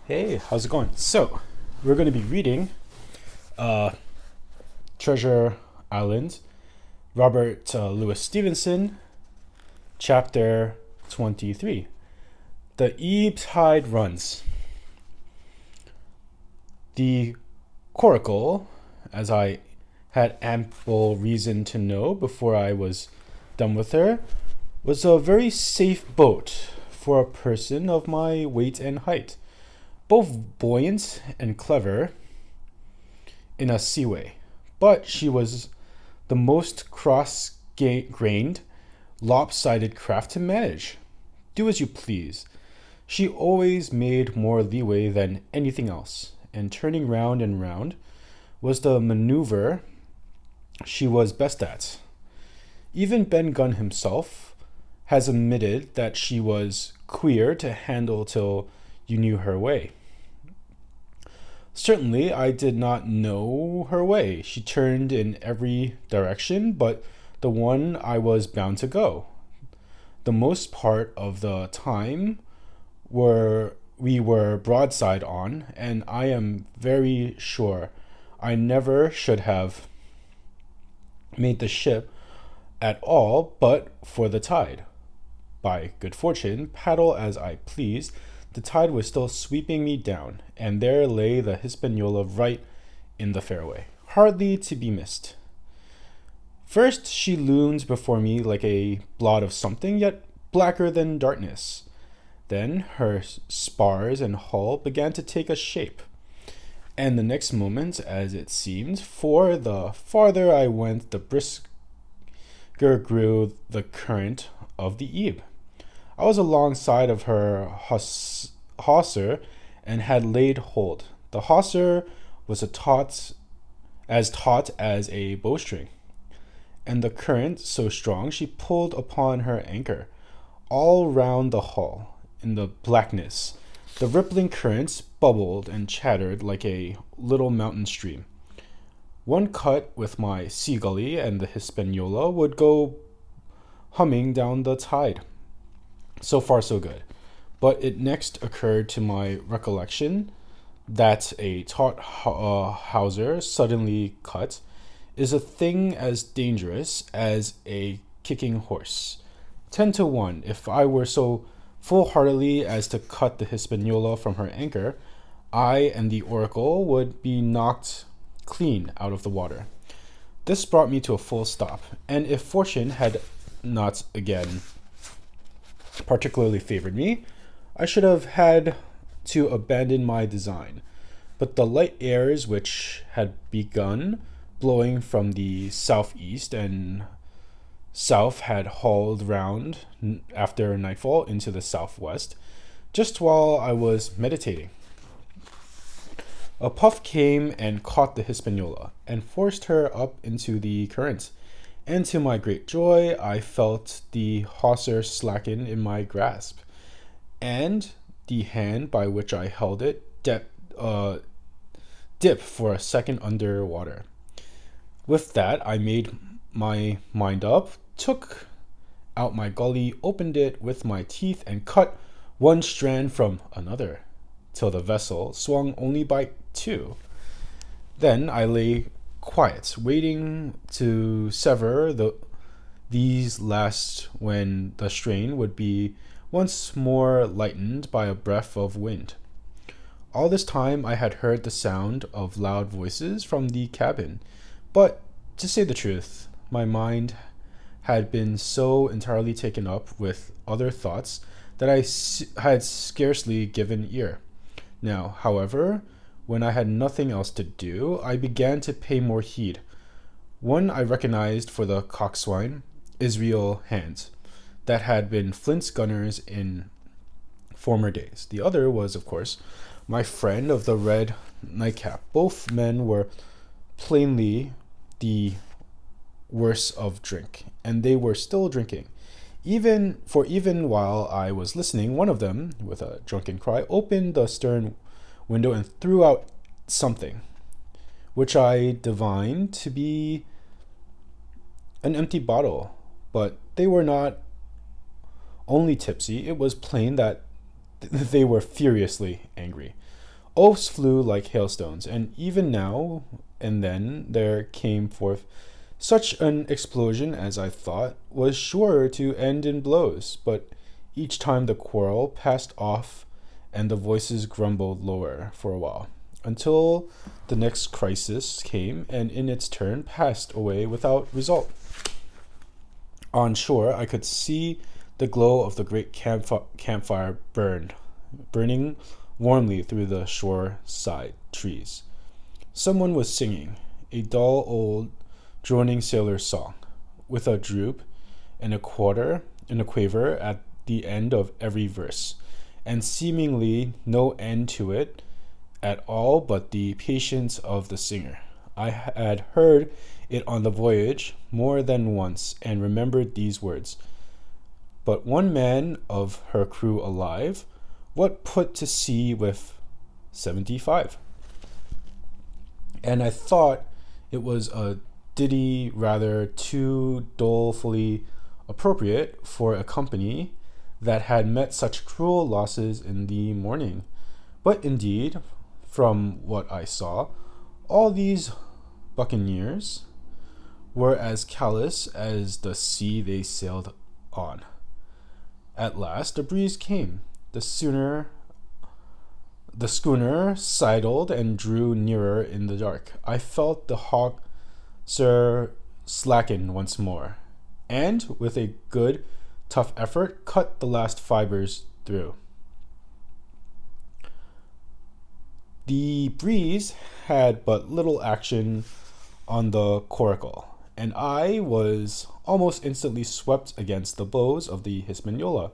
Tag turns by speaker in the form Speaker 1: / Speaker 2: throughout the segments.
Speaker 1: Hey, how's it going? So, we're going to be reading uh, Treasure Island, Robert Louis Stevenson, chapter 23. The ebb tide runs. The Coracle, as I had ample reason to know before I was done with her, was a very safe boat for a person of my weight and height, both buoyant and clever in a seaway, but she was the most cross-grained, lopsided craft to manage. Do as you please. She always made more leeway than anything else, and turning round and round was the maneuver she was best at. Even Ben Gunn himself has admitted that she was queer to handle till you knew her way. Certainly, I did not know her way. She turned in every direction but the one I was bound to go. The most part of the time we were broadside on, and I am very sure I never should have made the ship at all but for the tide. By good fortune, paddle as I pleased, the tide was still sweeping me down, and there lay the Hispaniola right in the fairway, hardly to be missed. First she loomed before me like a blot of something yet blacker than darkness. Then her spars and hull began to take a shape, and the next moment, as it seemed, for the farther I went the brisker grew the current of the ebb. I was alongside of her hawser and had laid hold. The hawser was taut as a bowstring, and the current so strong she pulled upon her anchor. All round the hull, in the blackness, the rippling currents bubbled and chattered like a little mountain stream. One cut with my sea-gully and the Hispaniola would go humming down the tide. So far, so good. But it next occurred to my recollection that a taut hawser suddenly cut is a thing as dangerous as a kicking horse. 10 to 1, if I were so full-heartedly as to cut the Hispaniola from her anchor, I and the Oracle would be knocked clean out of the water. This brought me to a full stop, and if fortune had not again particularly favored me, I should have had to abandon my design. But the light airs which had begun blowing from the southeast and south had hauled round after nightfall into the southwest, just while I was meditating. A puff came and caught the Hispaniola, and forced her up into the current, and to my great joy I felt the hawser slacken in my grasp, and the hand by which I held it dip for a second under water. With that I made my mind up, took out my gully, opened it with my teeth, and cut one strand from another, till the vessel swung only by two. Then I lay quiet, waiting to sever these last when the strain would be once more lightened by a breath of wind. All this time I had heard the sound of loud voices from the cabin, but, to say the truth, my mind had been so entirely taken up with other thoughts that I had scarcely given ear. Now, however, when I had nothing else to do, I began to pay more heed. One I recognized for the coxswain, Israel Hands, that had been Flint's gunners in former days. The other was, of course, my friend of the red nightcap. Both men were plainly the worse of drink, and they were still drinking. Even while I was listening, one of them, with a drunken cry, opened the stern window and threw out something, which I divined to be an empty bottle. But they were not only tipsy, it was plain that they were furiously angry. Oaths flew like hailstones, and even now and then there came forth such an explosion as I thought was sure to end in blows, but each time the quarrel passed off and the voices grumbled lower for a while, until the next crisis came and in its turn passed away without result. On shore, I could see the glow of the great campfire burning warmly through the shore-side trees. Someone was singing a dull old droning sailor's song, with a droop and a quaver at the end of every verse, and seemingly no end to it at all but the patience of the singer. I had heard it on the voyage more than once and remembered these words. But one man of her crew alive, what put to sea with 75? And I thought it was a ditty rather too dolefully appropriate for a company that had met such cruel losses in the morning. But indeed, from what I saw, all these buccaneers were as callous as the sea they sailed on. At last a breeze came. The schooner sidled and drew nearer in the dark. I felt the hawser slacken once more, and with a good, tough effort, cut the last fibers through. The breeze had but little action on the Coracle, and I was almost instantly swept against the bows of the Hispaniola.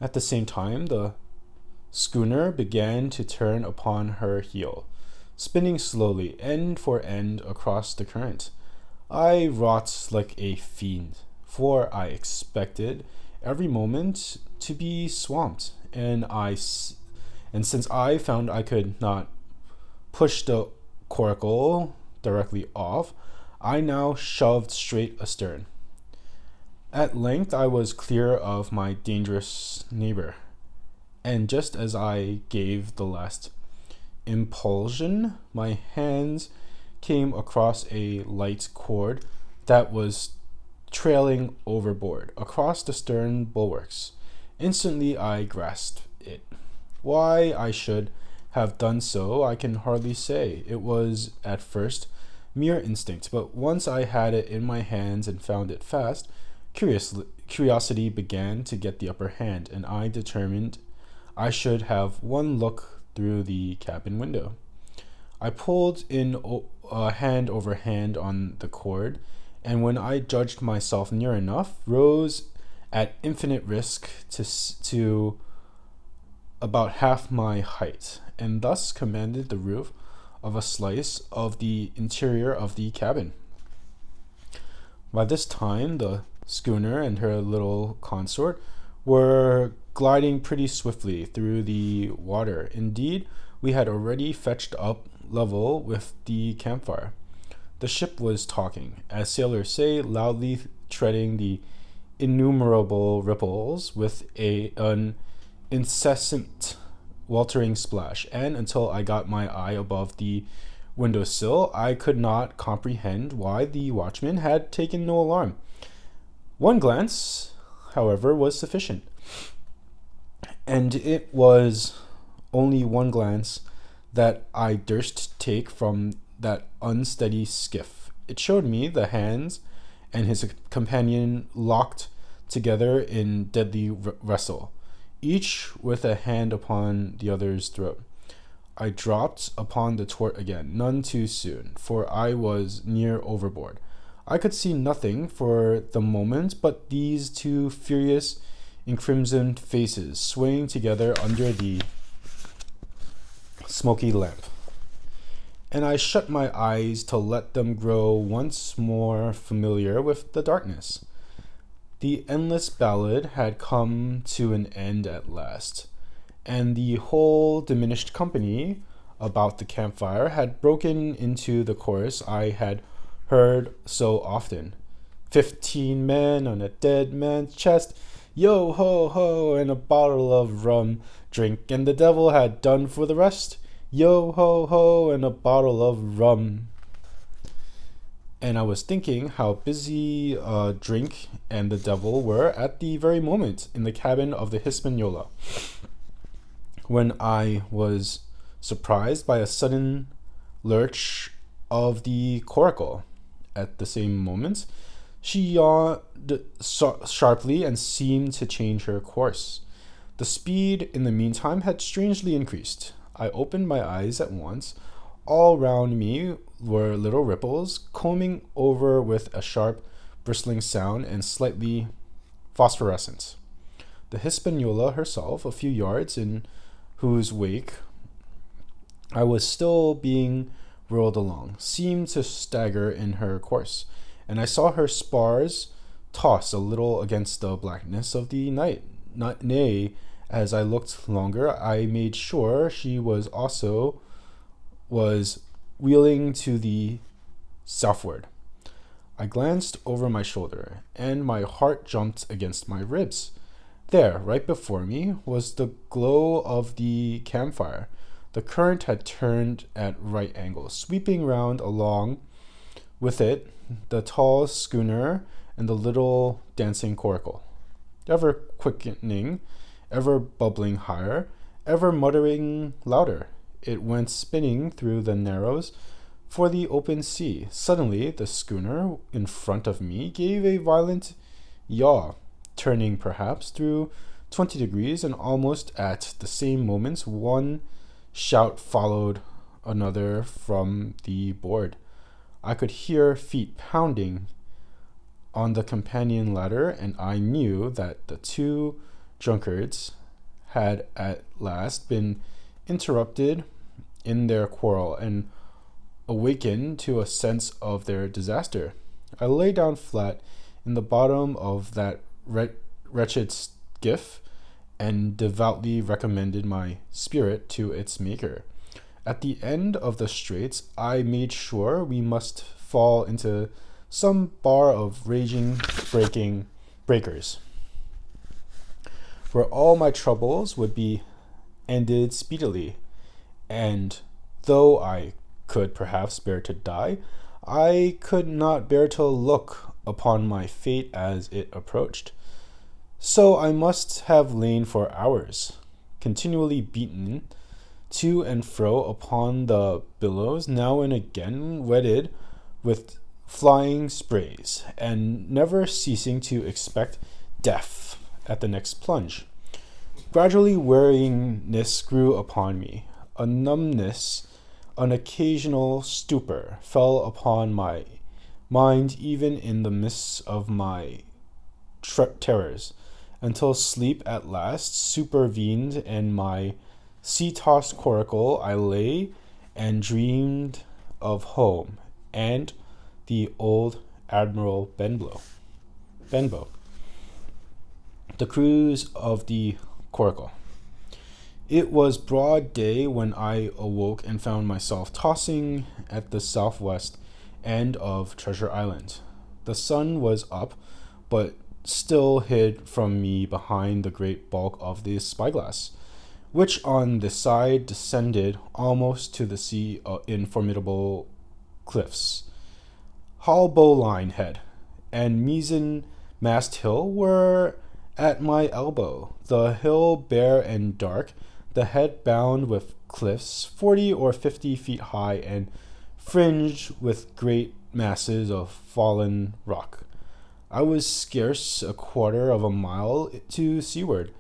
Speaker 1: At the same time, the schooner began to turn upon her heel, spinning slowly, end for end, across the current. I wrought like a fiend, for I expected every moment to be swamped, and since I found I could not push the coracle directly off, I now shoved straight astern. At length I was clear of my dangerous neighbor, and just as I gave the last impulsion, my hands came across a light cord that was trailing overboard, across the stern bulwarks. Instantly I grasped it. Why I should have done so I can hardly say. It was at first mere instinct, but once I had it in my hands and found it fast, curiosity began to get the upper hand, and I determined I should have one look through the cabin window. I pulled in hand over hand on the cord, and when I judged myself near enough, rose at infinite risk to about half my height, and thus commanded the roof of a slice of the interior of the cabin. By this time, the schooner and her little consort were gliding pretty swiftly through the water. Indeed, we had already fetched up level with the campfire. The ship was talking, as sailors say, loudly treading the innumerable ripples with an incessant weltering splash, and until I got my eye above the windowsill, I could not comprehend why the watchman had taken no alarm. One glance, however, was sufficient, and it was only one glance that I durst take from that unsteady skiff. It showed me the hands and his companion locked together in deadly wrestle, each with a hand upon the other's throat. I dropped upon the thwart again, none too soon, for I was near overboard. I could see nothing for the moment but these two furious, encrimsoned faces swaying together under the smoky lamp, and I shut my eyes to let them grow once more familiar with the darkness. The endless ballad had come to an end at last, and the whole diminished company about the campfire had broken into the chorus I had heard so often. 15 men on a dead man's chest, yo ho ho, and a bottle of rum. Drink, and the devil had done for the rest. Yo ho ho and a bottle of rum. And I was thinking how busy drink and the devil were at the very moment in the cabin of the Hispaniola, when I was surprised by a sudden lurch of the Coracle. At the same moment, she yawned sharply and seemed to change her course. The speed, in the meantime, had strangely increased. I opened my eyes at once. All round me were little ripples, combing over with a sharp, bristling sound and slightly phosphorescent. The Hispaniola herself, a few yards in whose wake I was still being whirled along, seemed to stagger in her course, and I saw her spars toss a little against the blackness of the night. Nay, as I looked longer, I made sure she was wheeling to the southward. I glanced over my shoulder, and my heart jumped against my ribs. There, right before me, was the glow of the campfire. The current had turned at right angles, sweeping round along with it the tall schooner and the little dancing coracle, ever quickening, ever bubbling higher, ever muttering louder. It went spinning through the narrows for the open sea. Suddenly, the schooner in front of me gave a violent yaw, turning perhaps through 20 degrees, and almost at the same moment one shout followed another from the board. I could hear feet pounding on the companion ladder, and I knew that the two drunkards had at last been interrupted in their quarrel and awakened to a sense of their disaster. I lay down flat in the bottom of that wretched skiff and devoutly recommended my spirit to its maker. At the end of the straits, I made sure we must fall into some bar of raging, breaking breakers, where all my troubles would be ended speedily. And though I could perhaps bear to die, I could not bear to look upon my fate as it approached. So I must have lain for hours, continually beaten to and fro upon the billows, now and again wetted with flying sprays, and never ceasing to expect death at the next plunge. Gradually weariness grew upon me. A numbness, an occasional stupor fell upon my mind even in the midst of my terrors, until sleep at last supervened, and my sea-tossed coracle I lay and dreamed of home and the old Admiral Benbow. The cruise of the Coracle. It was broad day when I awoke and found myself tossing at the southwest end of Treasure Island. The sun was up, but still hid from me behind the great bulk of the spyglass, which on the side descended almost to the sea in formidable cliffs. Haulbowline Head and Mizzen Mast Hill were at my elbow, the hill bare and dark, the head bound with cliffs 40 or 50 feet high and fringed with great masses of fallen rock. I was scarce a quarter of a mile to seaward,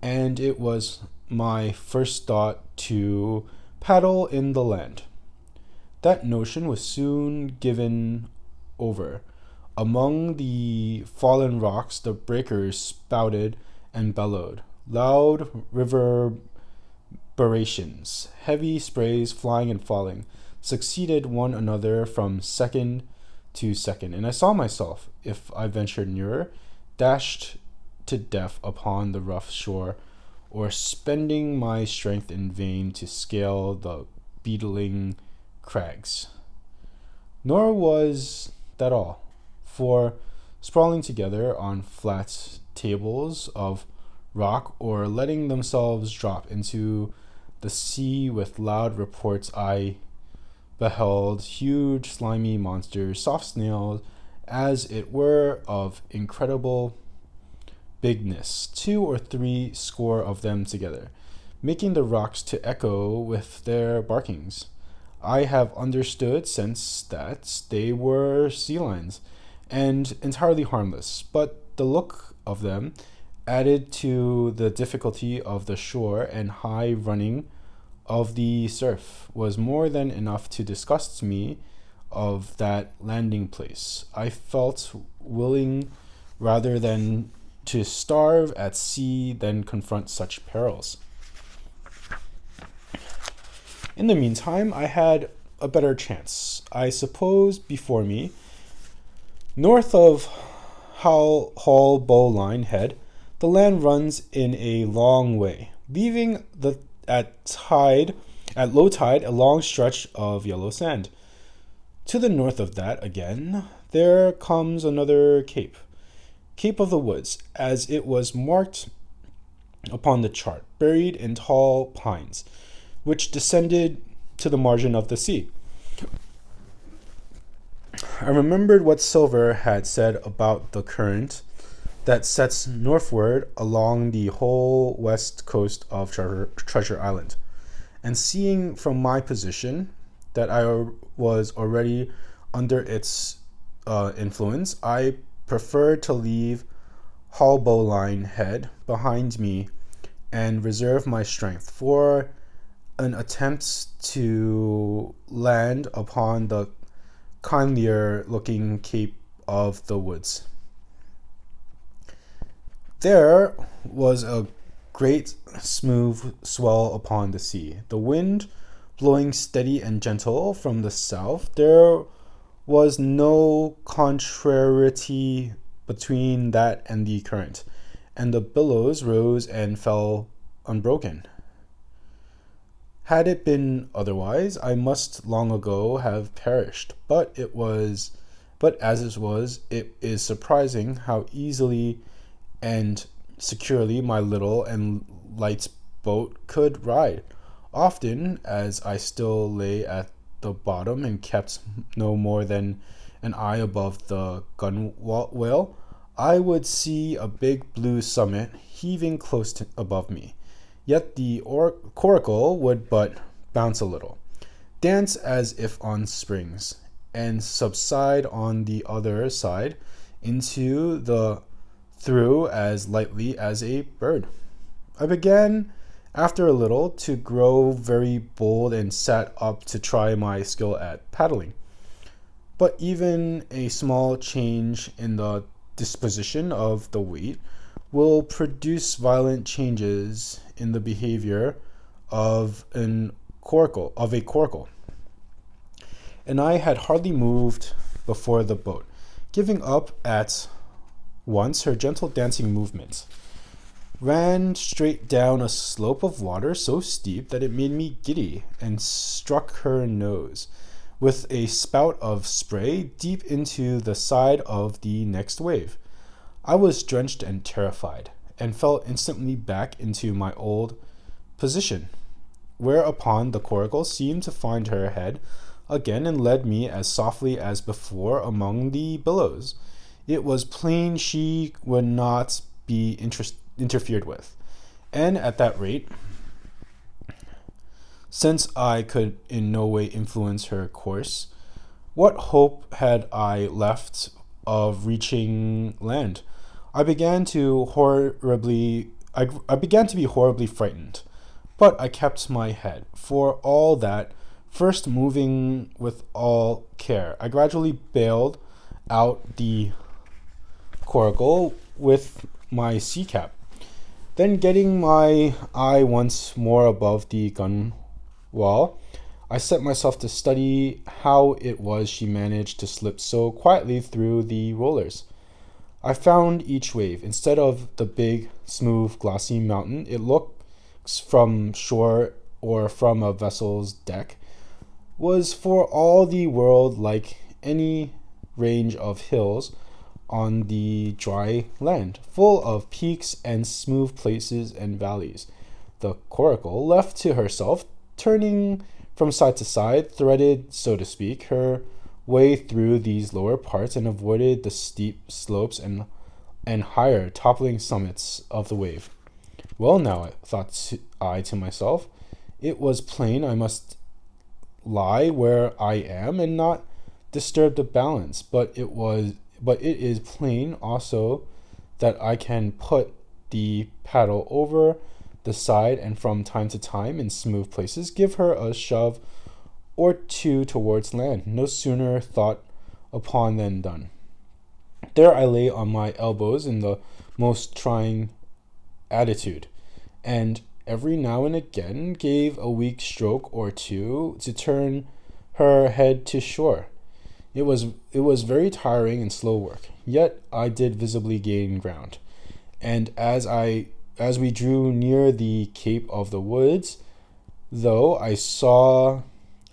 Speaker 1: and it was my first thought to paddle in the land. That notion was soon given over. Among the fallen rocks the breakers spouted and bellowed, loud reverberations, heavy sprays flying and falling, succeeded one another from second to second, and I saw myself, if I ventured nearer, dashed to death upon the rough shore, or spending my strength in vain to scale the beetling crags. Nor was that all, for sprawling together on flat tables of rock, or letting themselves drop into the sea with loud reports. I beheld huge slimy monsters, soft snails, as it were, of incredible bigness, 2 or 3 score of them together, making the rocks to echo with their barkings. I have understood since that they were sea lions, and entirely harmless, but the look of them, added to the difficulty of the shore and high running of the surf, was more than enough to disgust me of that landing place. I felt willing rather than to starve at sea than confront such perils. In the meantime, I had a better chance, I suppose, before me. North of Hull Bowline Head, the land runs in a long way, leaving at low tide a long stretch of yellow sand. To the north of that, again, there comes another cape, Cape of the Woods, as it was marked upon the chart, buried in tall pines, which descended to the margin of the sea. I remembered what Silver had said about the current that sets northward along the whole west coast of Treasure Island, and seeing from my position that I was already under its influence, I preferred to leave Haulbowline Head behind me and reserve my strength for an attempt to land upon the kindlier looking Cape of the Woods. There was a great smooth swell upon the sea, the wind blowing steady and gentle from the south. There was no contrariety between that and the current, and the billows rose and fell unbroken. Had it been otherwise, I must long ago have perished. But as it was, it is surprising how easily and securely my little and light boat could ride. Often, as I still lay at the bottom and kept no more than an eye above the gunwale, I would see a big blue summit heaving above me. Yet the Coracle would but bounce a little, dance as if on springs, and subside on the other side into the through as lightly as a bird. I began, after a little, to grow very bold and sat up to try my skill at paddling. But even a small change in the disposition of the weight will produce violent changes in the behavior of a coracle. And I had hardly moved before the boat, giving up at once her gentle dancing movements, ran straight down a slope of water so steep that it made me giddy, and struck her nose with a spout of spray deep into the side of the next wave. I was drenched and terrified, and fell instantly back into my old position, whereupon the coracle seemed to find her head again and led me as softly as before among the billows. It was plain she would not be interfered with, and at that rate, since I could in no way influence her course, what hope had I left of reaching land? I began to be horribly frightened, but I kept my head. For all that, first moving with all care, I gradually bailed out the coracle with my sea cap. Then, getting my eye once more above the gunwale, I set myself to study how it was she managed to slip so quietly through the rollers. I found each wave, instead of the big, smooth, glossy mountain it looks from shore or from a vessel's deck, was for all the world like any range of hills on the dry land, full of peaks and smooth places and valleys. the Coracle, left to herself, turning from side to side, threaded, so to speak, her way through these lower parts and avoided the steep slopes and higher, toppling summits of the wave. Well, now, thought I to myself, it was plain I must lie where I am and not disturb the balance, but it is plain also that I can put the paddle over the side and from time to time in smooth places give her a shove or two towards land. No sooner thought upon than done. There I lay on my elbows in the most trying attitude, and every now and again gave a weak stroke or two to turn her head to shore. It was very tiring and slow work, yet I did visibly gain ground. And as we drew near the Cape of the Woods, though I saw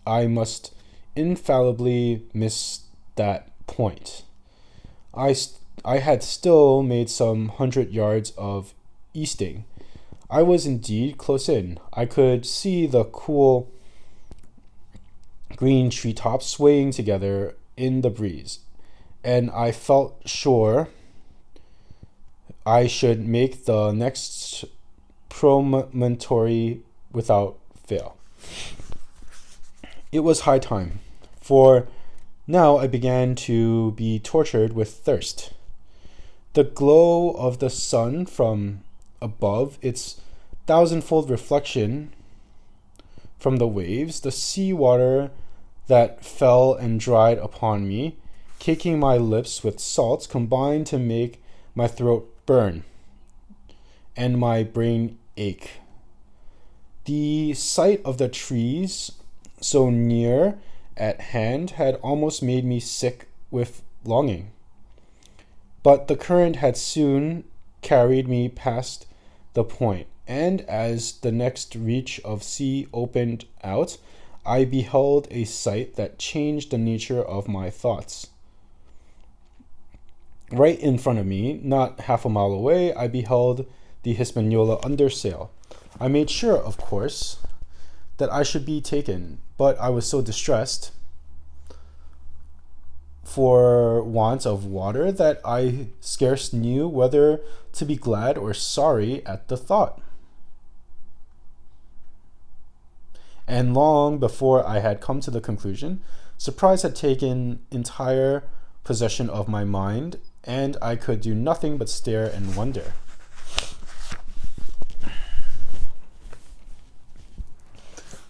Speaker 1: I must infallibly miss that point, I had still made some 100 yards of easting. I was indeed close in. I could see the cool green treetops swaying together in the breeze, and I felt sure I should make the next promontory without fail. It was high time, for now I began to be tortured with thirst. The glow of the sun from above, its thousandfold reflection from the waves, the sea water that fell and dried upon me, caking my lips with salt, combined to make my throat burn and my brain ache. The sight of the trees so near at hand had almost made me sick with longing. But the current had soon carried me past the point, and as the next reach of sea opened out, I beheld a sight that changed the nature of my thoughts. Right in front of me, not half a mile away, I beheld the Hispaniola under sail. I made sure, of course, that I should be taken, but I was so distressed for want of water that I scarce knew whether to be glad or sorry at the thought. And long before I had come to the conclusion, surprise had taken entire possession of my mind, and I could do nothing but stare and wonder.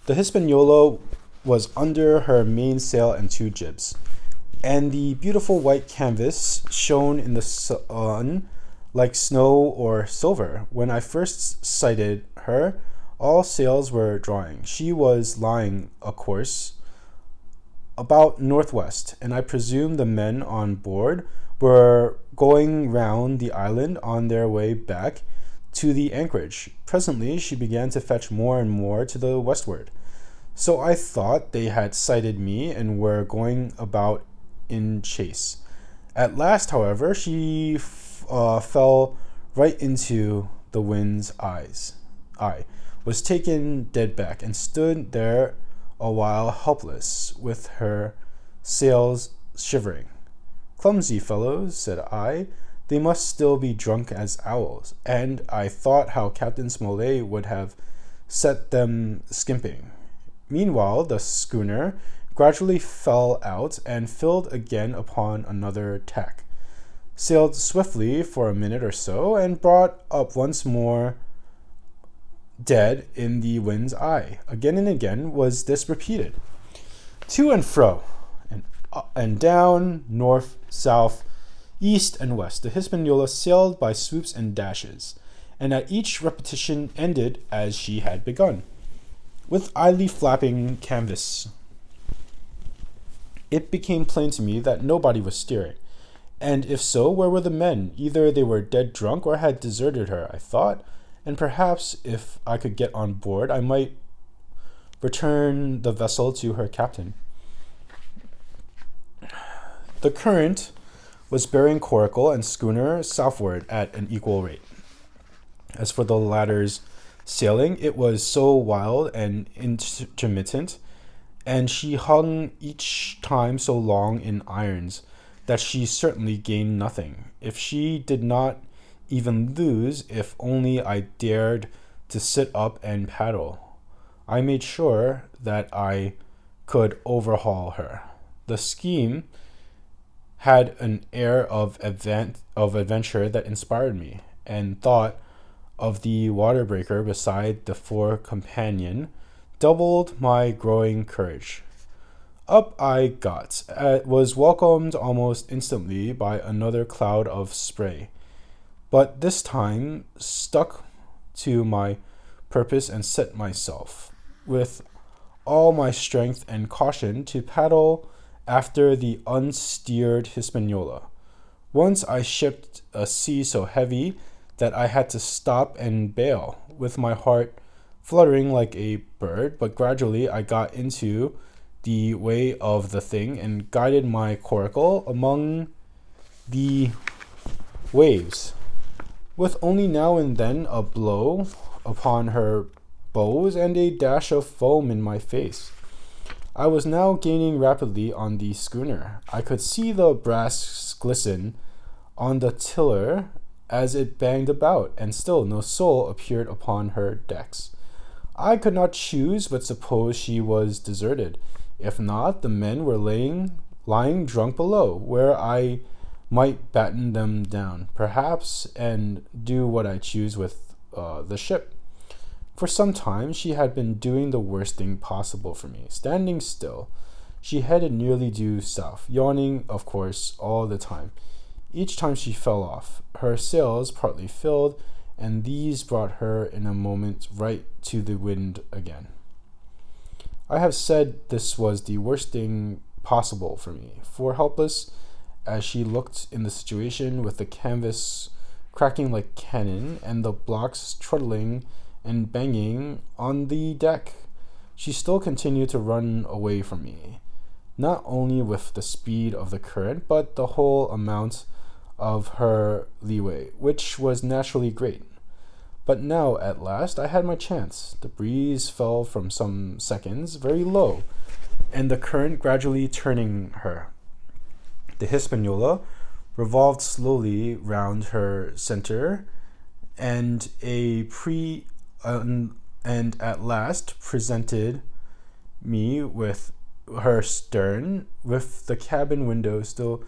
Speaker 1: The Hispaniola was under her mainsail and two jibs, and the beautiful white canvas shone in the sun like snow or silver. When I first sighted her, all sails were drawing. She was lying a course about northwest, and I presume the men on board were going round the island on their way back to the anchorage. Presently she began to fetch more and more to the westward, so I thought they had sighted me and were going about in chase. At last, however, she fell right into the wind's eye, was taken dead back, and stood there a while helpless, with her sails shivering. "Clumsy fellows," said I, "they must still be drunk as owls," and I thought how Captain Smollett would have set them skimping. Meanwhile, the schooner gradually fell out and filled again upon another tack, sailed swiftly for a minute or so, and brought up once more dead in the wind's eye. Again and again was this repeated. To and fro, and down, north, south, east, and west, the Hispaniola sailed by swoops and dashes, and at each repetition ended as she had begun, with idly flapping canvas. It became plain to me that nobody was steering, and if so, where were the men? Either they were dead drunk or had deserted her, I thought, and perhaps if I could get on board, I might return the vessel to her captain. The current was bearing Coracle and schooner southward at an equal rate. As for the latter's Sailing, it was so wild and intermittent, and she hung each time so long in irons that she certainly gained nothing. If she did not even lose, if only I dared to sit up and paddle, I made sure that I could overhaul her. The scheme had an air of adventure that inspired me, and thought of the water breaker beside the fore companion doubled my growing courage. Up I got, was welcomed almost instantly by another cloud of spray, but this time stuck to my purpose and set myself, with all my strength and caution, to paddle after the unsteered Hispaniola. Once I shipped a sea so heavy that I had to stop and bail, with my heart fluttering like a bird, but gradually I got into the way of the thing and guided my coracle among the waves, with only now and then a blow upon her bows and a dash of foam in my face. I was now gaining rapidly on the schooner. I could see the brass glisten on the tiller as it banged about, and still no soul appeared upon her decks. I could not choose but suppose she was deserted. If not, the men were lying drunk below, where I might batten them down, perhaps, and do what I choose with the ship. For some time she had been doing the worst thing possible for me, standing still. She headed nearly due south, yawning, of course, all the time. Each time she fell off, her sails partly filled, and these brought her in a moment right to the wind again. I have said this was the worst thing possible for me, for helpless as she looked in the situation, with the canvas cracking like cannon and the blocks trundling and banging on the deck, she still continued to run away from me, not only with the speed of the current, but the whole amount of her leeway, which was naturally great. But now, at last, I had my chance. The breeze fell from some seconds very low, and the current gradually turning her. The Hispaniola revolved slowly round her center, and and at last presented me with her stern, with the cabin window still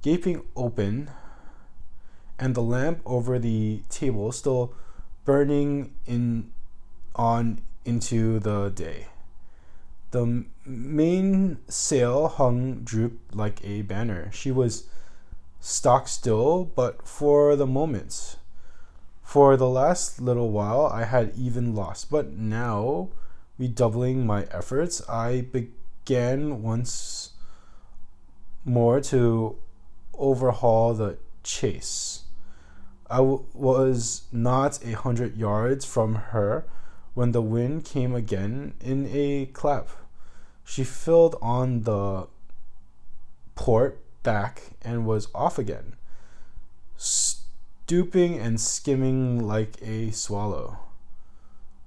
Speaker 1: gaping open, and the lamp over the table still burning on into the day. The mainsail hung drooped like a banner. She was stock still, but for the moment. For the last little while I had even lost, but now, redoubling my efforts, I began once more to overhaul the chase. I was not 100 yards from her when the wind came again in a clap. She filled on the port back and was off again, stooping and skimming like a swallow.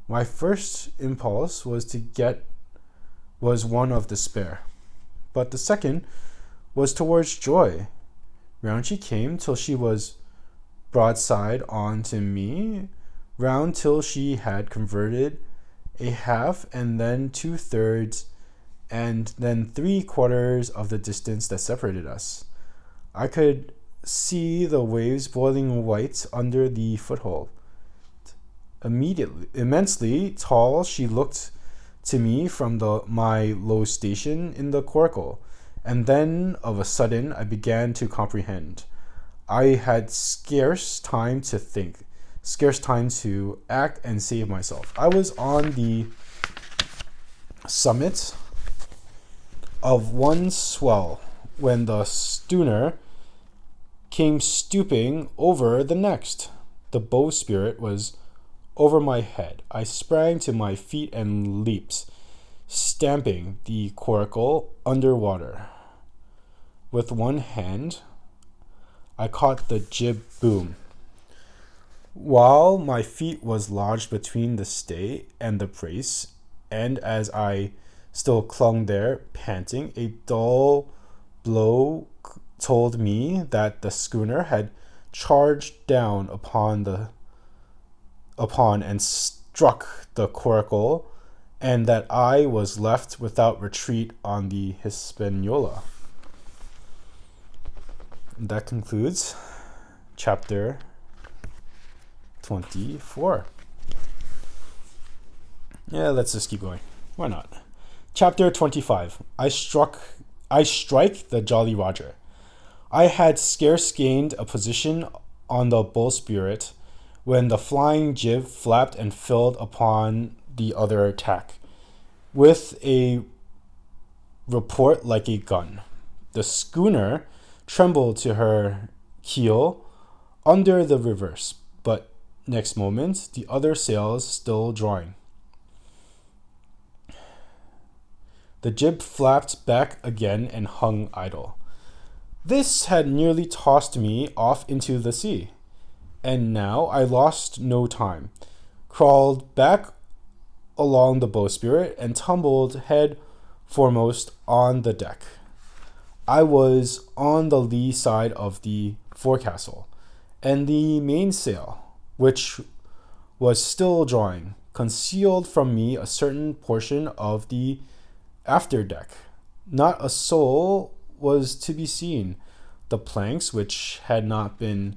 Speaker 1: My first impulse was one of despair, but the second was towards joy. Round she came till she was broadside on to me, round till she had converted a half, and then 2/3, and then 3/4 of the distance that separated us. I could see the waves boiling white under the foothold. Immensely tall, she looked to me from my low station in the Coracle, and then of a sudden I began to comprehend. I had scarce time to think, scarce time to act and save myself. I was on the summit of one swell when the schooner came stooping over the next. The bowsprit was over my head. I sprang to my feet and leaped, stamping the coracle under water. With one hand I caught the jib boom. While my feet was lodged between the stay and the brace, and as I still clung there, panting, a dull blow told me that the schooner had charged down upon and struck the Coracle, and that I was left without retreat on the Hispaniola. That concludes chapter 24. Yeah, let's just keep going. Why not? Chapter 25. I strike the Jolly Roger. I had scarce gained a position on the bowsprit when the flying jib flapped and filled upon the other attack, with a report like a gun. The schooner trembled to her keel under the reverse, but next moment the other sails still drawing. The jib flapped back again and hung idle. This had nearly tossed me off into the sea, and now I lost no time, crawled back along the bowsprit, and tumbled head foremost on the deck. I was on the lee side of the forecastle, and the mainsail, which was still drawing, concealed from me a certain portion of the afterdeck. Not a soul was to be seen. The planks, which had not been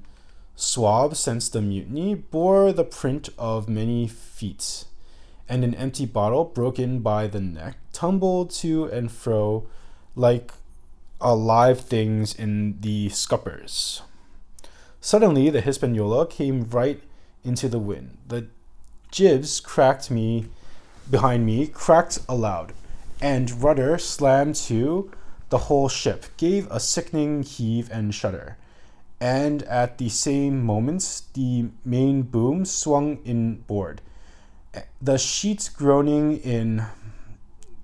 Speaker 1: swabbed since the mutiny, bore the print of many feet, and an empty bottle, broken by the neck, tumbled to and fro like live things in the scuppers. Suddenly, the Hispaniola came right into the wind. The jibs behind me cracked aloud, and rudder slammed to. The whole ship gave a sickening heave and shudder, and at the same moment the main boom swung inboard, the sheets groaning in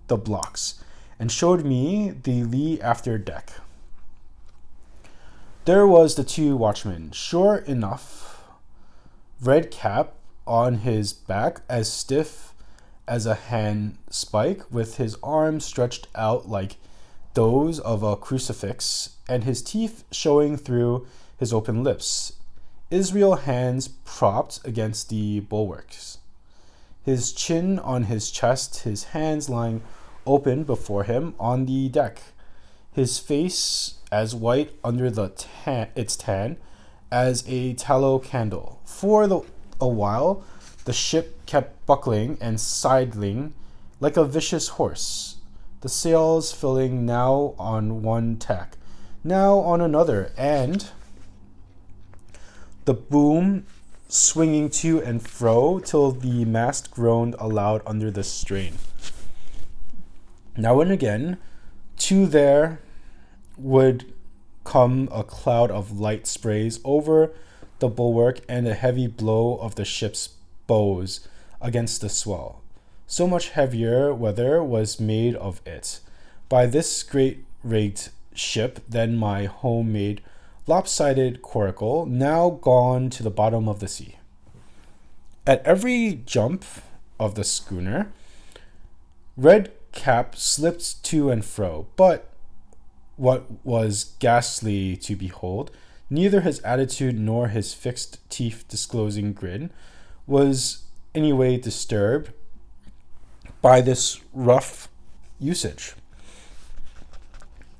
Speaker 1: the blocks, and showed me the lee after deck. There was the two watchmen, sure enough, red cap on his back, as stiff as a handspike, with his arms stretched out like those of a crucifix, and his teeth showing through his open lips. Israel hands propped against the bulwarks, his chin on his chest, his hands lying open before him on the deck, his face as white under its tan as a tallow candle. A while, the ship kept buckling and sidling like a vicious horse, the sails filling now on one tack, now on another, and the boom swinging to and fro till the mast groaned aloud under the strain. Now and again, too, there would come a cloud of light sprays over the bulwark and a heavy blow of the ship's bows against the swell. So much heavier weather was made of it by this great-rigged ship than my home-made lopsided coracle, now gone to the bottom of the sea. At every jump of the schooner, Red Cap slipped to and fro, but what was ghastly to behold, neither his attitude nor his fixed teeth disclosing grin was any way disturbed by this rough usage.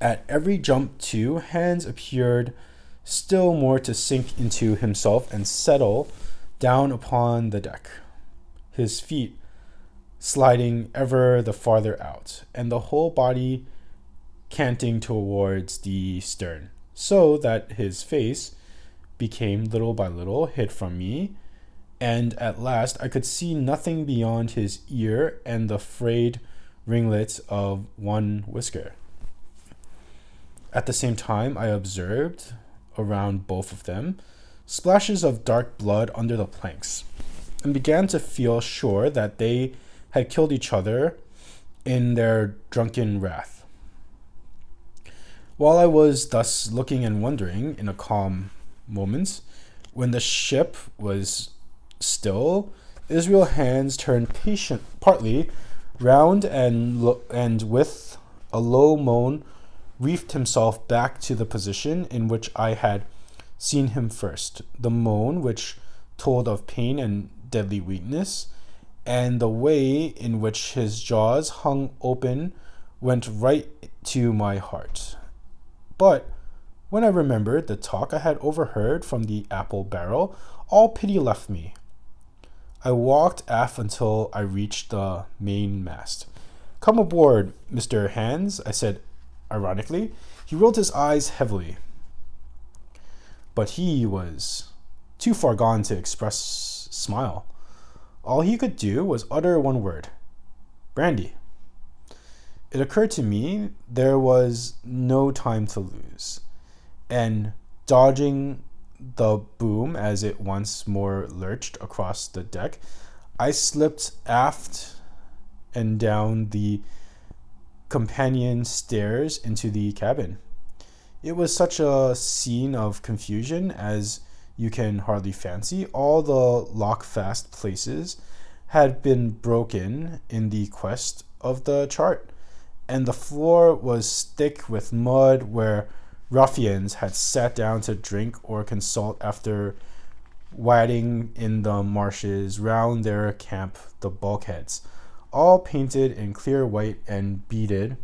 Speaker 1: At every jump, too, Hans appeared still more to sink into himself and settle down upon the deck, his feet sliding ever the farther out, and the whole body canting towards the stern, so that his face became little by little hid from me, and at last I could see nothing beyond his ear and the frayed ringlet of one whisker. At the same time, I observed, around both of them, splashes of dark blood under the planks, and began to feel sure that they had killed each other in their drunken wrath. While I was thus looking and wondering in a calm moment, When the ship was still, Israel's hands turned partly round and with a low moan reefed himself back to the position in which I had seen him first. The moan, which told of pain and deadly weakness, and the way in which his jaws hung open went right to my heart. But when I remembered the talk I had overheard from the apple barrel, all pity left me. I walked aft until I reached the mainmast. "Come aboard, Mr. Hands," I said ironically. He rolled his eyes heavily, but he was too far gone to express smile. All he could do was utter one word: brandy. It occurred to me there was no time to lose, and dodging the boom as it once more lurched across the deck, I slipped aft and down the companion stairs into the cabin. It was such a scene of confusion as you can hardly fancy. All the lock-fast places had been broken in the quest of the chart, and the floor was thick with mud where ruffians had sat down to drink or consult after wading in the marshes round their camp. The bulkheads, all painted in clear white and beaded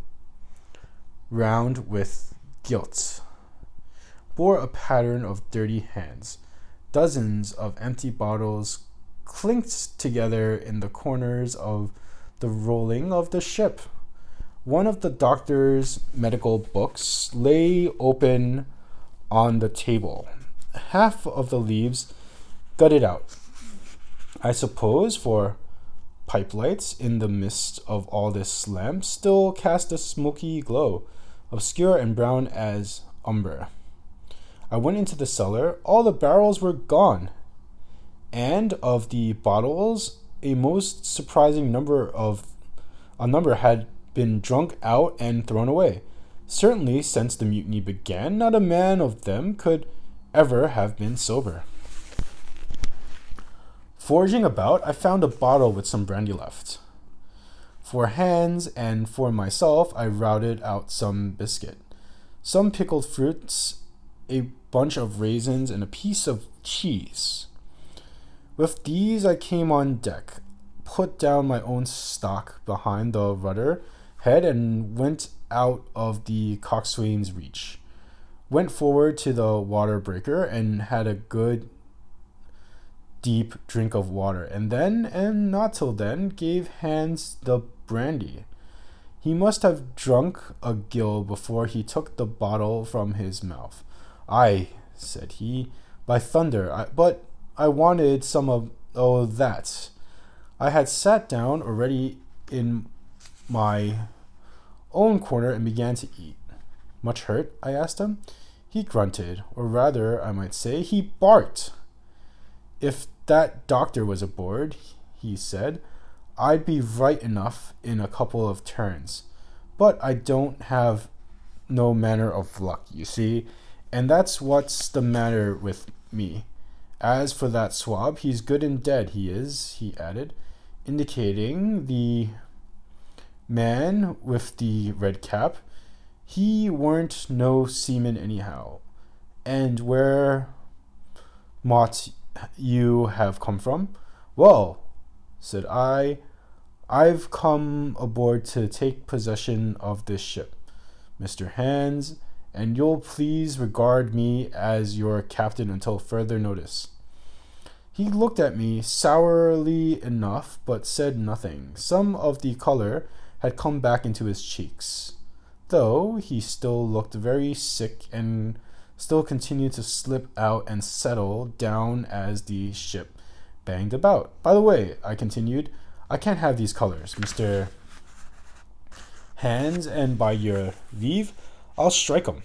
Speaker 1: round with gilt, bore a pattern of dirty hands. Dozens of empty bottles clinked together in the corners of the rolling of the ship. One of the doctor's medical books lay open on the table, half of the leaves gutted out. I suppose for pipe lights in the midst of all this lamp still cast a smoky glow, obscure and brown as umber. I went into the cellar. All the barrels were gone, and of the bottles, a most surprising number had been drunk out and thrown away. Certainly, since the mutiny began, not a man of them could ever have been sober. Foraging about, I found a bottle with some brandy left. For Hans and for myself, I routed out some biscuit, some pickled fruits, a bunch of raisins, and a piece of cheese. With these, I came on deck, put down my own stock behind the rudder head, and went out of the coxswain's reach. Went forward to the water breaker and had a good deep drink of water, and then, and not till then, gave Hans the brandy. He must have drunk a gill before he took the bottle from his mouth. "Aye," said he, "by thunder, but I wanted some of that." I had sat down already in my own corner and began to eat. "Much hurt?" I asked him. He grunted, or rather, I might say, he barked. "If that doctor was aboard," he said, "I'd be right enough in a couple of turns. But I don't have no manner of luck, you see, and that's what's the matter with me. As for that swab, he's good and dead, he is," he added, indicating the man with the red cap. "He weren't no seaman anyhow. And where mought you have come from?" "Well," said I've come aboard to take possession of this ship, Mr. Hands, and you'll please regard me as your captain until further notice." He looked at me sourly enough, but said nothing. Some of the color had come back into his cheeks, though he still looked very sick and still continued to slip out and settle down as the ship banged about. "By the way," I continued, "I can't have these colors, Mr. Hands, and by your leave, I'll strike 'em.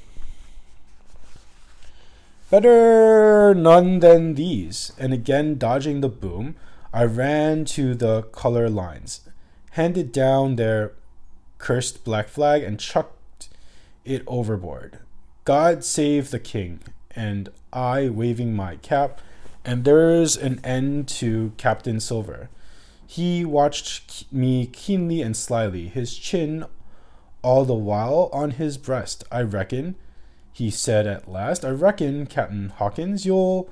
Speaker 1: Better none than these." And again dodging the boom, I ran to the color lines, handed down their cursed black flag, and chucked it overboard. "God save the king," and I, waving my cap, And there's an end to Captain Silver. He watched me keenly and slyly, his chin all the while on his breast. I reckon, he said at last, I reckon, Captain Hawkins, you'll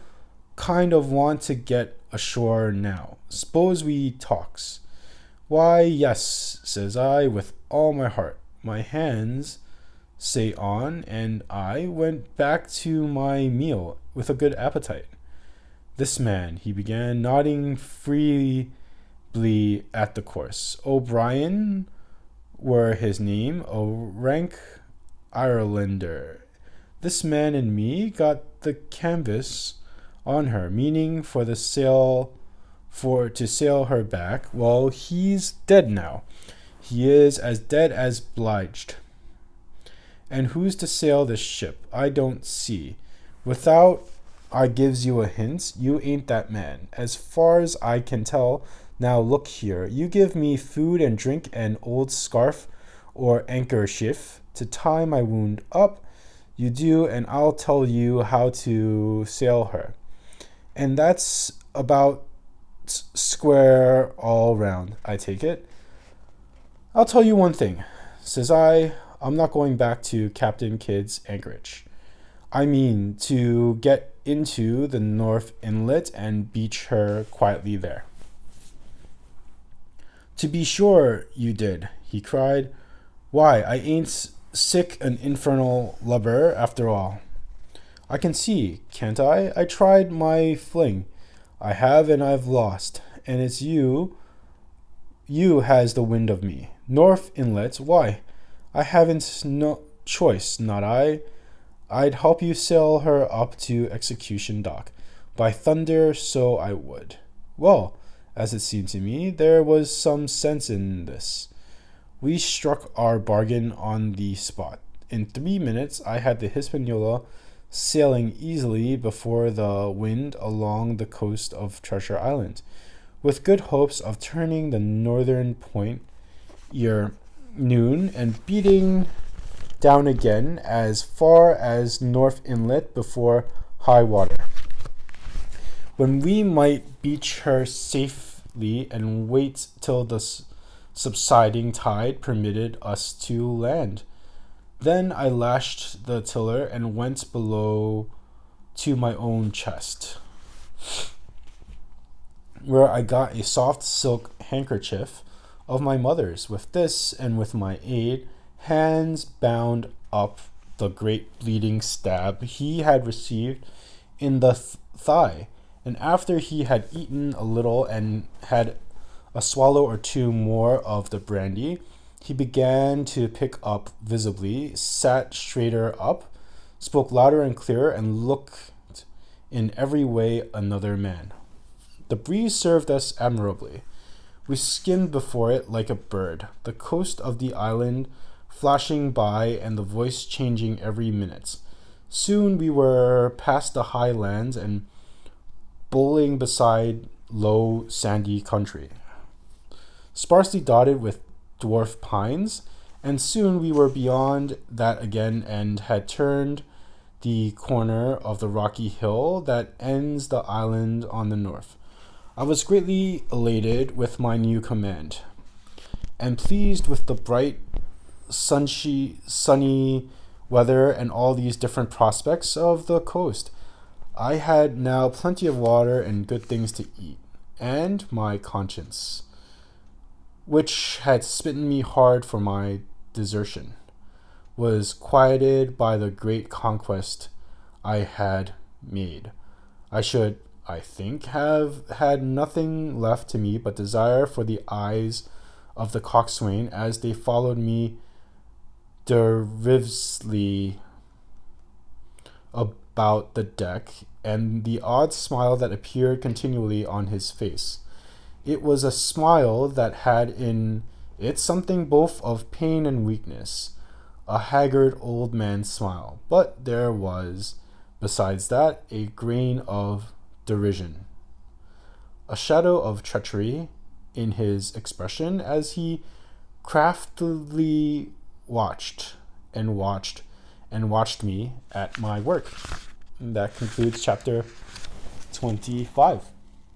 Speaker 1: kind of want to get ashore now. S'pose we talks. Why, yes, says I, with all my heart. My hands say on, and I went back to my meal with a good appetite. This man, he began, nodding freely at the course. O'Brien were his name, a rank Irelander. This man and me got the canvas on her, meaning for the sail to sail her back. Well, he's dead now. He is as dead as bliged. And who's to sail this ship? I don't see. Without I gives you a hint, you ain't that man. As far as I can tell, now look here. You give me food and drink and old scarf or ankerchief to tie my wound up. You do, and I'll tell you how to sail her. And that's about square all round, I take it. I'll tell you one thing, says I. I'm not going back to Captain Kidd's anchorage. I mean to get into the North Inlet and beach her quietly there. To be sure you did, he cried. Why, I ain't sick an infernal lubber after all. I can see, can't I? I tried my fling. I have, and I've lost. And it's you has the wind of me. North Inlet, why? I haven't no choice, not I. I'd help you sail her up to Execution Dock. By thunder, so I would. Well, as it seemed to me, there was some sense in this. We struck our bargain on the spot. In 3 minutes, I had the Hispaniola sailing easily before the wind along the coast of Treasure Island, with good hopes of turning the northern point ere noon and beating down again as far as North Inlet before high water, when we might beach her safely and wait till the subsiding tide permitted us to land. Then I lashed the tiller and went below to my own chest, where I got a soft silk handkerchief of my mother's. With this, and with my aid, hands bound up the great bleeding stab he had received in the thigh, and after he had eaten a little and had a swallow or two more of the brandy, he began to pick up visibly, sat straighter up, spoke louder and clearer, and looked in every way another man. The breeze served us admirably. We skimmed before it like a bird, the coast of the island flashing by and the voice changing every minute. Soon we were past the high lands and bowling beside low sandy country, sparsely dotted with dwarf pines, and soon we were beyond that again and had turned the corner of the rocky hill that ends the island on the north. I was greatly elated with my new command, and pleased with the bright, sunny weather and all these different prospects of the coast. I had now plenty of water and good things to eat, and my conscience, which had smitten me hard for my desertion, was quieted by the great conquest I had made. I should, I think, have had nothing left to me but desire for the eyes of the coxswain as they followed me derivatively about the deck, and the odd smile that appeared continually on his face. It was a smile that had in it something both of pain and weakness, a haggard old man's smile, but there was, besides that, a grain of derision, a shadow of treachery in his expression as he craftily watched me at my work. And that concludes chapter 25.